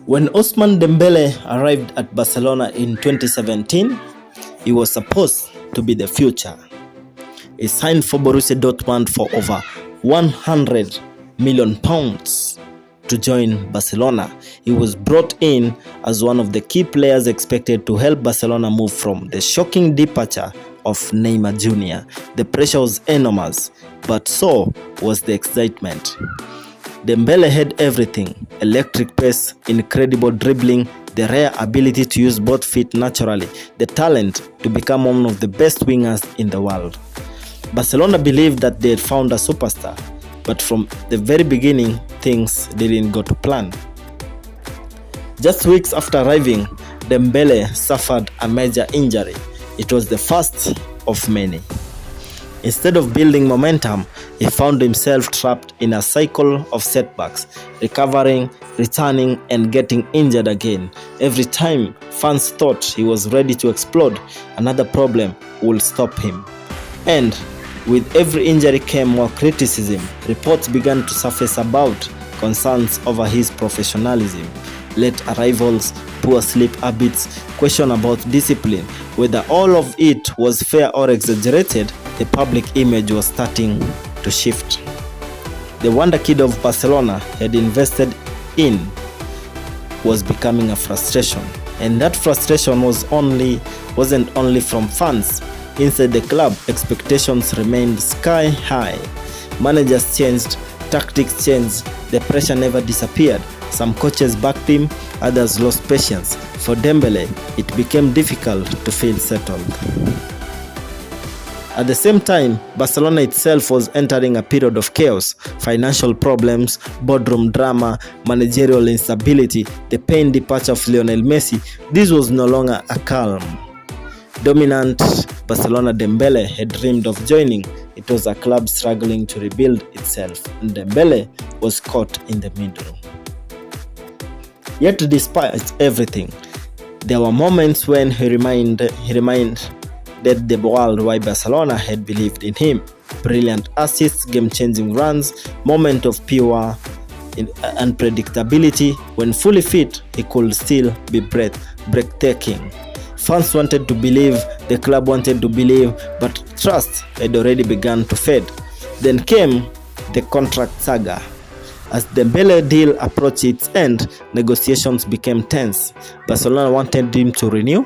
When Ousmane Dembele arrived at Barcelona in 2017, he was supposed to be the future. He signed for Borussia Dortmund for over £100 million to join Barcelona. He was brought in as one of the key players expected to help Barcelona move from the shocking departure of Neymar Jr. The pressure was enormous, but so was the excitement. Dembele had everything: electric pace, incredible dribbling, the rare ability to use both feet naturally, the talent to become one of the best wingers in the world. Barcelona believed that they had found a superstar, but from the very beginning, things didn't go to plan. Just weeks after arriving, Dembele suffered a major injury. It was the first of many. Instead of building momentum, he found himself trapped in a cycle of setbacks, recovering, returning, and getting injured again. Every time fans thought he was ready to explode, another problem would stop him. And with every injury came more criticism. Reports began to surface about concerns over his professionalism, late arrivals, poor sleep habits, question about discipline. Whether all of it was fair or exaggerated, the public image was starting to shift. The wonder kid of Barcelona had invested in was becoming a frustration, and that frustration wasn't only from fans. Inside the club, expectations remained sky high. Managers changed, tactics changed, the pressure never disappeared. Some coaches backed him, others lost patience. For Dembele, it became difficult to feel settled. At the same time, Barcelona itself was entering a period of chaos: financial problems, boardroom drama, managerial instability, the pain departure of Lionel Messi. This was no longer a calm, dominant Barcelona Dembele had dreamed of joining. It was a club struggling to rebuild itself, and Dembele was caught in the middle. Yet despite everything, there were moments when he reminded the world why Barcelona had believed in him. Brilliant assists, game-changing runs, moment of pure unpredictability. When fully fit, he could still be breathtaking. Fans wanted to believe, the club wanted to believe, but trust had already begun to fade. Then came the contract saga. As the Dembele deal approached its end, negotiations became tense. Barcelona wanted him to renew,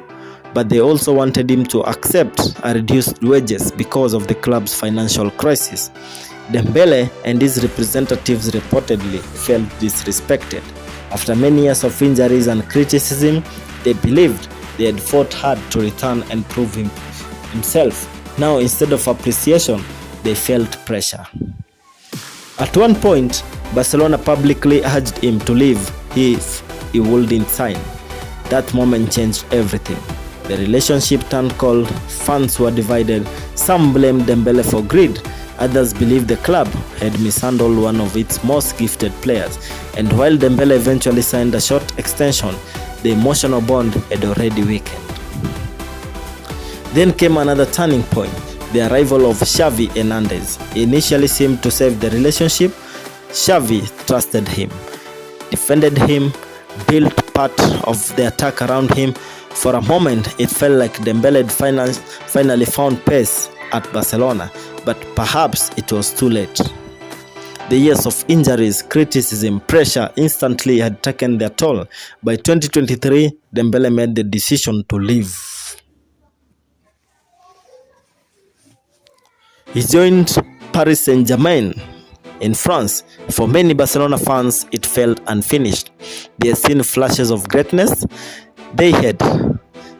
but they also wanted him to accept a reduced wages because of the club's financial crisis. Dembele and his representatives reportedly felt disrespected. After many years of injuries and criticism, they believed they had fought hard to return and prove himself. Now, instead of appreciation, they felt pressure. At one point, Barcelona publicly urged him to leave if he wouldn't sign. That moment changed everything. The relationship turned cold, fans were divided. Some blamed Dembele for greed, others believed the club had mishandled one of its most gifted players. And while Dembele eventually signed a short extension, the emotional bond had already weakened. Then came another turning point: the arrival of Xavi Hernandez. He initially seemed to save the relationship. Xavi trusted him, defended him, built part of the attack around him. For a moment, it felt like Dembele had finally found pace at Barcelona, but perhaps it was too late. The years of injuries, criticism, pressure instantly had taken their toll. By 2023, Dembele made the decision to leave. He joined Paris Saint-Germain in France. For many Barcelona fans, it felt unfinished. They had seen flashes of greatness. They had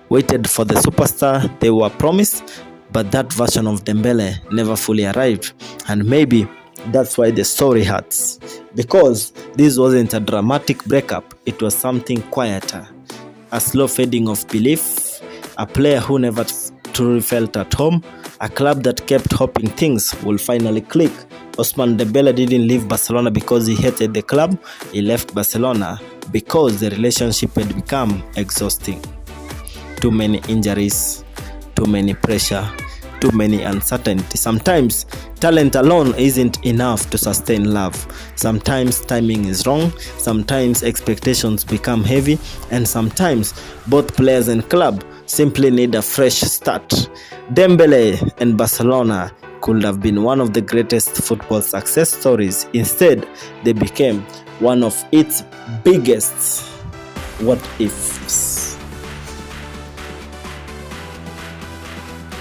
waited for the superstar they were promised, but that version of Dembele never fully arrived. And maybe that's why the story hurts. Because this wasn't a dramatic breakup, it was something quieter. A slow fading of belief, a player who never truly felt at home, a club that kept hoping things will finally click. Ousmane Dembele didn't leave Barcelona because he hated the club. He left Barcelona because the relationship had become exhausting. Too many injuries, too many pressure, too many uncertainty. Sometimes talent alone isn't enough to sustain love. Sometimes timing is wrong, sometimes expectations become heavy, and sometimes both players and club simply need a fresh start. Dembele and Barcelona could have been one of the greatest football success stories. Instead, they became one of its biggest what ifs.